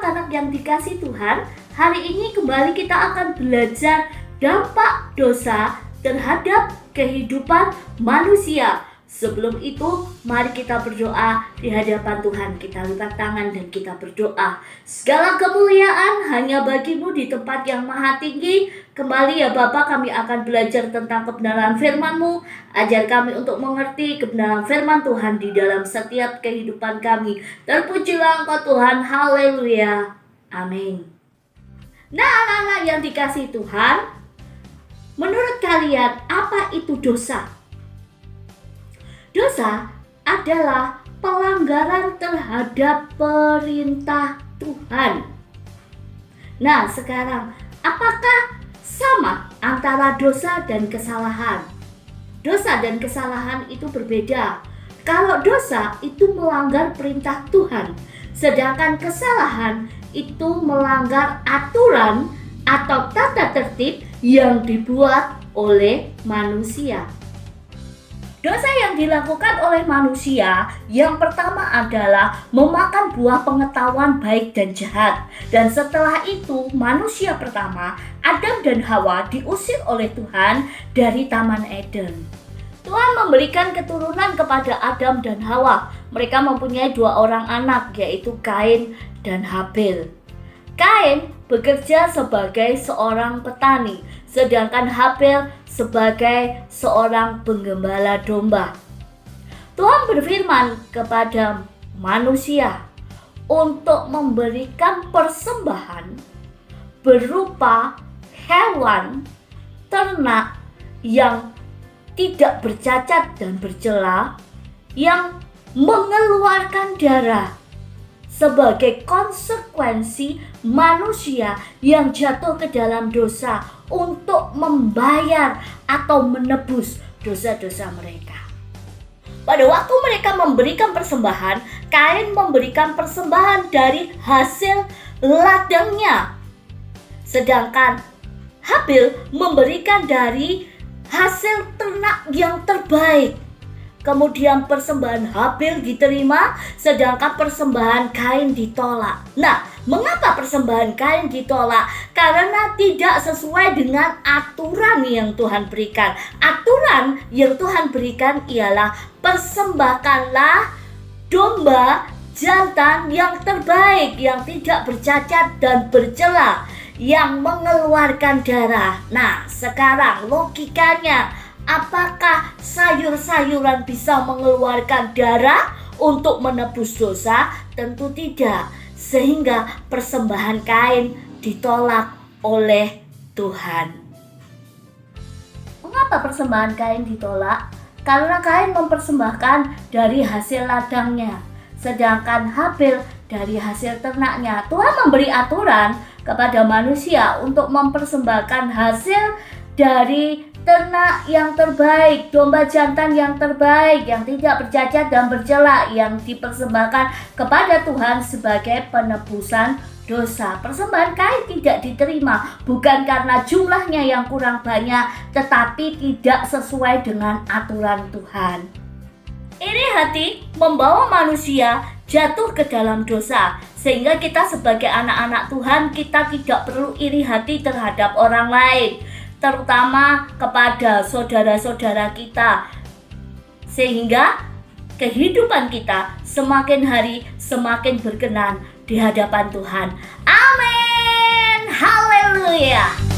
anak-anak yang dikasih Tuhan, hari ini kembali kita akan belajar dampak dosa terhadap kehidupan manusia. Sebelum itu, mari kita berdoa di hadapan Tuhan. Kita lipat tangan dan kita berdoa. Segala kemuliaan hanya bagi-Mu di tempat yang maha tinggi. Kembali ya Bapa, kami akan belajar tentang kebenaran firman-Mu. Ajar kami untuk mengerti kebenaran firman Tuhan di dalam setiap kehidupan kami. Terpujilah Engkau Tuhan, haleluya, amin. Nah, anak-anak yang dikasihi Tuhan, menurut kalian apa itu dosa? Dosa adalah pelanggaran terhadap perintah Tuhan. Nah, sekarang apakah sama antara dosa dan kesalahan? Dosa dan kesalahan itu berbeda. Kalau dosa itu melanggar perintah Tuhan, sedangkan kesalahan itu melanggar aturan atau tata tertib yang dibuat oleh manusia. Dosa yang dilakukan oleh manusia yang pertama adalah memakan buah pengetahuan baik dan jahat. Dan setelah itu manusia pertama, Adam dan Hawa, diusir oleh Tuhan dari Taman Eden. Tuhan memberikan keturunan kepada Adam dan Hawa. Mereka mempunyai 2 orang anak, yaitu Kain dan Habil. Kain bekerja sebagai seorang petani, sedangkan Habil sebagai seorang penggembala domba. Tuhan berfirman kepada manusia untuk memberikan persembahan berupa hewan ternak yang tidak bercacat dan bercela, yang mengeluarkan darah sebagai konsekuensi manusia yang jatuh ke dalam dosa untuk membayar atau menebus dosa-dosa mereka. Pada waktu mereka memberikan persembahan, Kain memberikan persembahan dari hasil ladangnya, sedangkan Habil memberikan dari hasil ternak yang terbaik. Kemudian persembahan Habil diterima, sedangkan persembahan Kain ditolak. Nah, mengapa persembahan Kain ditolak? Karena tidak sesuai dengan aturan yang Tuhan berikan. Aturan yang Tuhan berikan ialah persembahkanlah domba jantan yang terbaik, yang tidak bercacat dan bercela, yang mengeluarkan darah. Nah, sekarang logikanya, apakah sayur-sayuran bisa mengeluarkan darah untuk menebus dosa? Tentu tidak. Sehingga persembahan Kain ditolak oleh Tuhan. Mengapa persembahan Kain ditolak? Karena Kain mempersembahkan dari hasil ladangnya, sedangkan Habil dari hasil ternaknya. Tuhan memberi aturan kepada manusia untuk mempersembahkan hasil dari ternak yang terbaik, domba jantan yang terbaik, yang tidak bercacat dan bercela, yang dipersembahkan kepada Tuhan sebagai penebusan dosa. Persembahan Kain tidak diterima, bukan karena jumlahnya yang kurang banyak, tetapi tidak sesuai dengan aturan Tuhan. Iri hati membawa manusia jatuh ke dalam dosa, sehingga kita sebagai anak-anak Tuhan, kita tidak perlu iri hati terhadap orang lain, terutama kepada saudara-saudara kita, sehingga kehidupan kita semakin hari semakin berkenan di hadapan Tuhan. Amin. Haleluya.